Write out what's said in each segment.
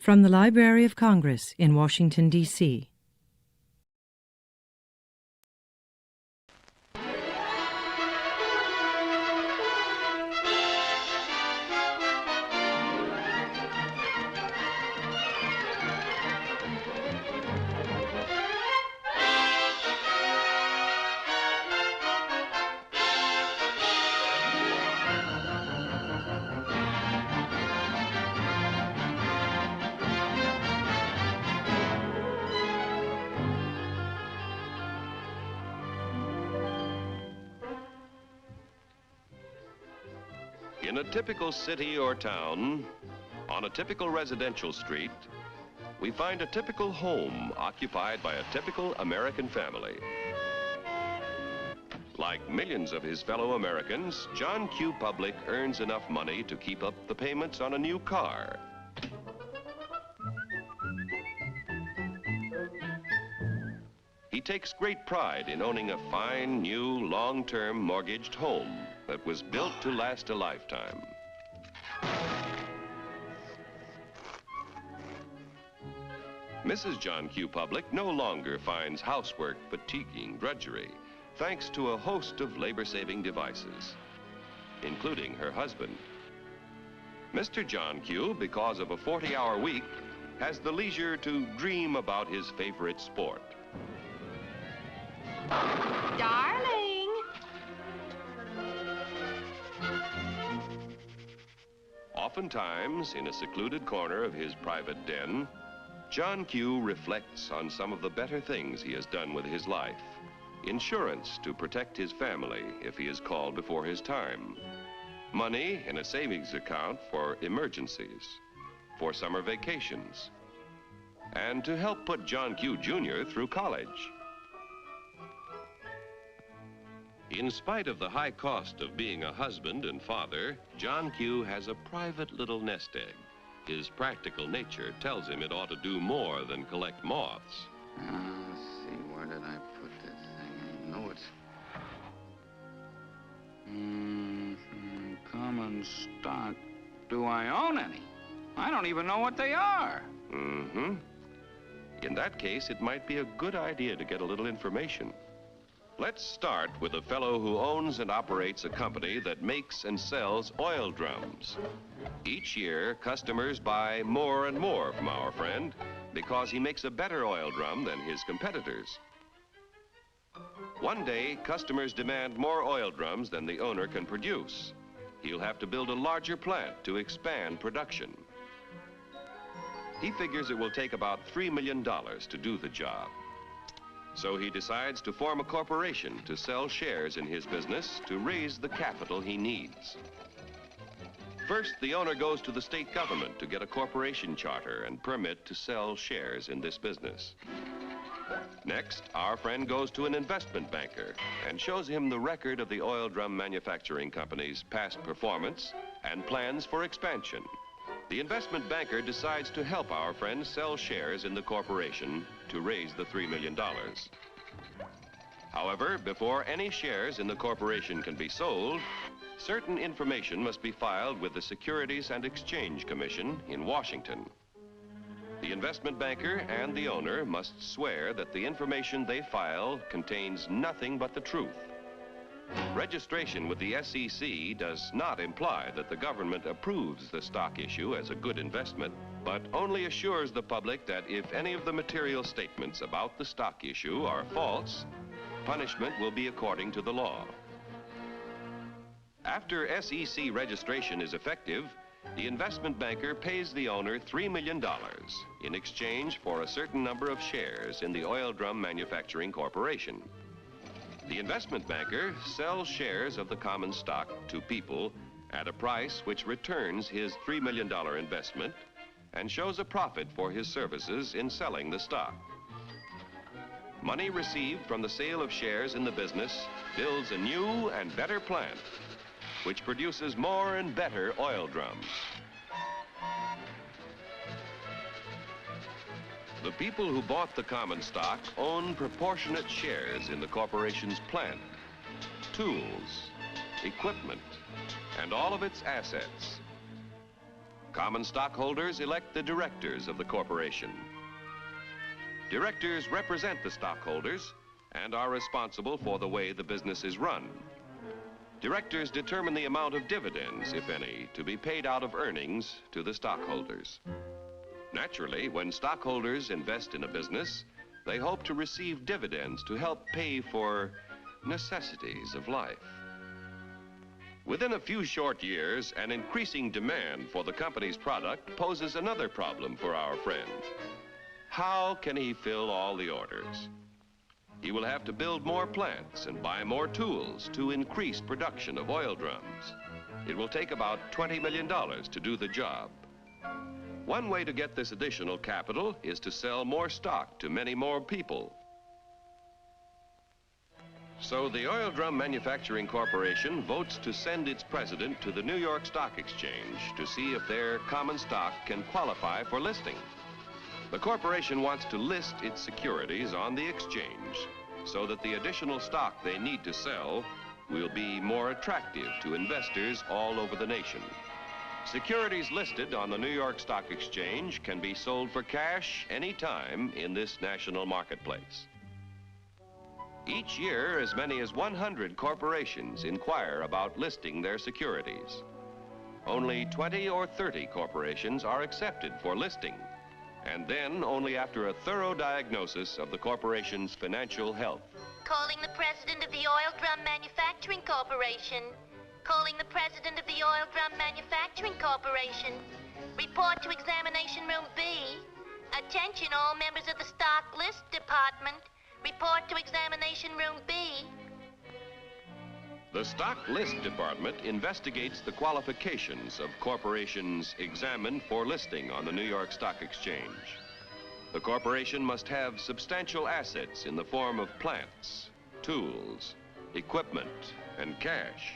From the Library of Congress in Washington, D.C. In a typical city or town, on a typical residential street, we find a typical home occupied by a typical American family. Like millions of his fellow Americans, John Q. Pублika earns enough money to keep up the payments on a new car. He takes great pride in owning a fine, new, long-term mortgaged home that was built to last a lifetime. Mrs. John Q. Pублika no longer finds housework fatiguing drudgery, thanks to a host of labor-saving devices, including her husband. Mr. John Q., because of a 40-hour week, has the leisure to dream about his favorite sport. Darling! Oftentimes, in a secluded corner of his private den, John Q. reflects on some of the better things he has done with his life. Insurance to protect his family if he is called before his time. Money in a savings account for emergencies, for summer vacations, and to help put John Q. Jr. through college. In spite of the high cost of being a husband and father, John Q. has a private little nest egg. His practical nature tells him it ought to do more than collect moths. Let's see, where did I put this thing? I know it's... common stock. Do I own any? I don't even know what they are. In that case, it might be a good idea to get a little information. Let's start with a fellow who owns and operates a company that makes and sells oil drums. Each year, customers buy more and more from our friend because he makes a better oil drum than his competitors. One day, customers demand more oil drums than the owner can produce. He'll have to build a larger plant to expand production. He figures it will take about $3 million to do the job. So he decides to form a corporation to sell shares in his business to raise the capital he needs. First, the owner goes to the state government to get a corporation charter and permit to sell shares in this business. Next, our friend goes to an investment banker and shows him the record of the oil drum manufacturing company's past performance and plans for expansion. The investment banker decides to help our friend sell shares in the corporation to raise the $3 million. However, before any shares in the corporation can be sold, certain information must be filed with the Securities and Exchange Commission in Washington. The investment banker and the owner must swear that the information they file contains nothing but the truth. Registration with the SEC does not imply that the government approves the stock issue as a good investment, but only assures the public that if any of the material statements about the stock issue are false, punishment will be according to the law. After SEC registration is effective, the investment banker pays the owner $3 million in exchange for a certain number of shares in the oil drum manufacturing corporation. The investment banker sells shares of the common stock to people at a price which returns his $3 million investment and shows a profit for his services in selling the stock. Money received from the sale of shares in the business builds a new and better plant, which produces more and better oil drums. The people who bought the common stock own proportionate shares in the corporation's plant, tools, equipment, and all of its assets. Common stockholders elect the directors of the corporation. Directors represent the stockholders and are responsible for the way the business is run. Directors determine the amount of dividends, if any, to be paid out of earnings to the stockholders. Naturally, when stockholders invest in a business, they hope to receive dividends to help pay for necessities of life. Within a few short years, an increasing demand for the company's product poses another problem for our friend. How can he fill all the orders? He will have to build more plants and buy more tools to increase production of oil drums. It will take about $20 million to do the job. One way to get this additional capital is to sell more stock to many more people. So the Oil Drum Manufacturing Corporation votes to send its president to the New York Stock Exchange to see if their common stock can qualify for listing. The corporation wants to list its securities on the exchange so that the additional stock they need to sell will be more attractive to investors all over the nation. Securities listed on the New York Stock Exchange can be sold for cash anytime in this national marketplace. Each year, as many as 100 corporations inquire about listing their securities. Only 20 or 30 corporations are accepted for listing, and then only after a thorough diagnosis of the corporation's financial health. Calling the president of the Oil Drum Manufacturing Corporation. Calling the president of the Oil Drum Manufacturing Corporation. Report to Examination Room B. Attention all members of the Stock List Department. Report to Examination Room B. The Stock List Department investigates the qualifications of corporations examined for listing on the New York Stock Exchange. The corporation must have substantial assets in the form of plants, tools, equipment, and cash.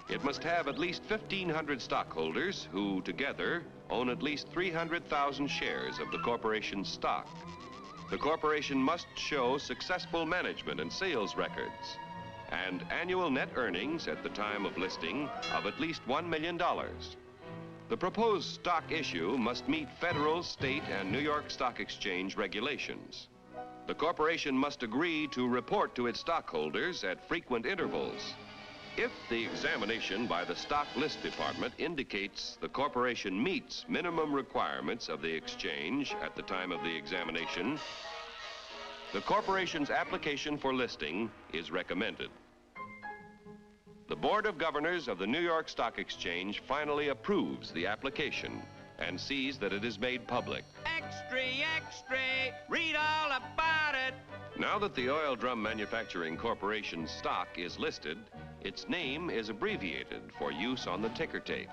It must have at least 1,500 stockholders who together own at least 300,000 shares of the corporation's stock. The corporation must show successful management and sales records and annual net earnings at the time of listing of at least $1 million. The proposed stock issue must meet federal, state, and New York Stock Exchange regulations. The corporation must agree to report to its stockholders at frequent intervals. If the examination by the Stock List Department indicates the corporation meets minimum requirements of the exchange at the time of the examination, the corporation's application for listing is recommended. The Board of Governors of the New York Stock Exchange finally approves the application and sees that it is made public. Extra, extra, read all about it. Now that the Oil Drum Manufacturing Corporation's stock is listed, its name is abbreviated for use on the ticker tape.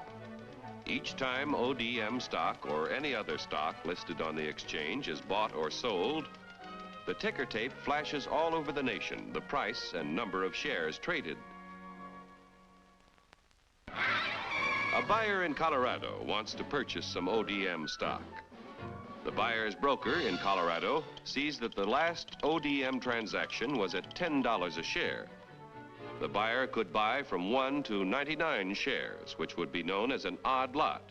Each time ODM stock or any other stock listed on the exchange is bought or sold, the ticker tape flashes all over the nation the price and number of shares traded. A buyer in Colorado wants to purchase some ODM stock. The buyer's broker in Colorado sees that the last ODM transaction was at $10 a share. The buyer could buy from 1 to 99 shares, which would be known as an odd lot.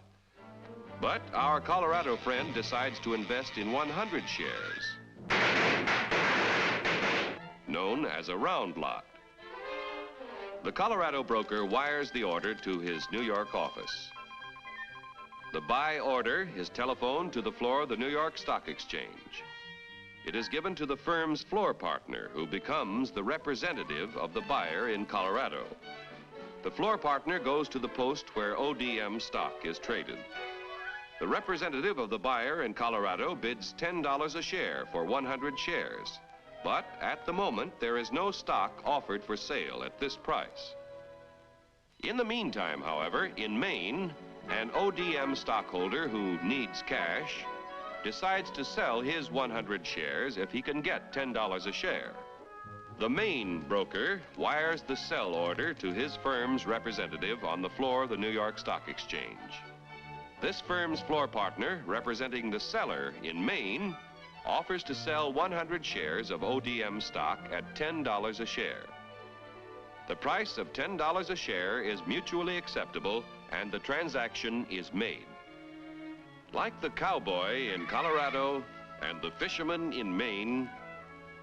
But our Colorado friend decides to invest in 100 shares, known as a round lot. The Colorado broker wires the order to his New York office. The buy order is telephoned to the floor of the New York Stock Exchange. It is given to the firm's floor partner, who becomes the representative of the buyer in Colorado. The floor partner goes to the post where ODM stock is traded. The representative of the buyer in Colorado bids $10 a share for 100 shares. But at the moment, there is no stock offered for sale at this price. In the meantime, however, in Maine, an ODM stockholder who needs cash decides to sell his 100 shares if he can get $10 a share. The Maine broker wires the sell order to his firm's representative on the floor of the New York Stock Exchange. This firm's floor partner, representing the seller in Maine, offers to sell 100 shares of ODM stock at $10 a share. The price of $10 a share is mutually acceptable and the transaction is made. Like the cowboy in Colorado and the fisherman in Maine,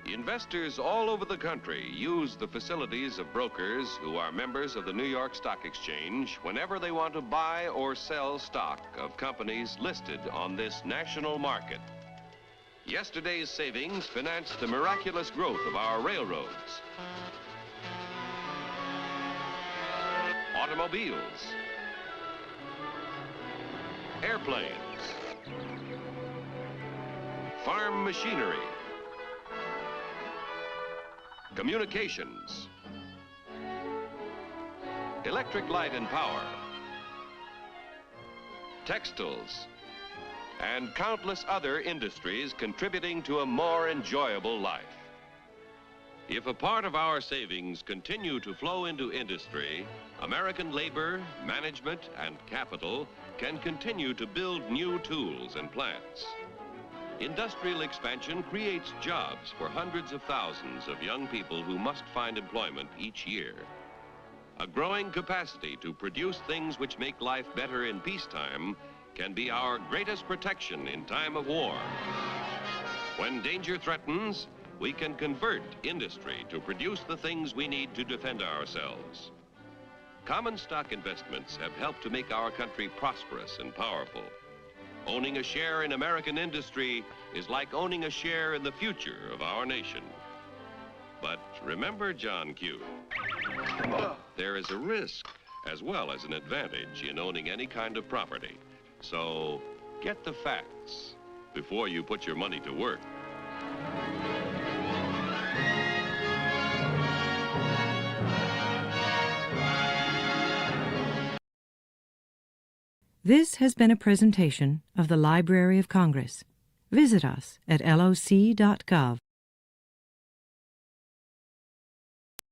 investors all over the country use the facilities of brokers who are members of the New York Stock Exchange whenever they want to buy or sell stock of companies listed on this national market. Yesterday's savings financed the miraculous growth of our railroads, automobiles, airplanes, farm machinery, communications, electric light and power, textiles, and countless other industries contributing to a more enjoyable life. If a part of our savings continue to flow into industry, American labor, management, and capital can continue to build new tools and plants. Industrial expansion creates jobs for hundreds of thousands of young people who must find employment each year. A growing capacity to produce things which make life better in peacetime can be our greatest protection in time of war. When danger threatens, we can convert industry to produce the things we need to defend ourselves. Common stock investments have helped to make our country prosperous and powerful. Owning a share in American industry is like owning a share in the future of our nation. But remember John Q. There is a risk as well as an advantage in owning any kind of property. So get the facts before you put your money to work. This has been a presentation of the Library of Congress. Visit us at loc.gov.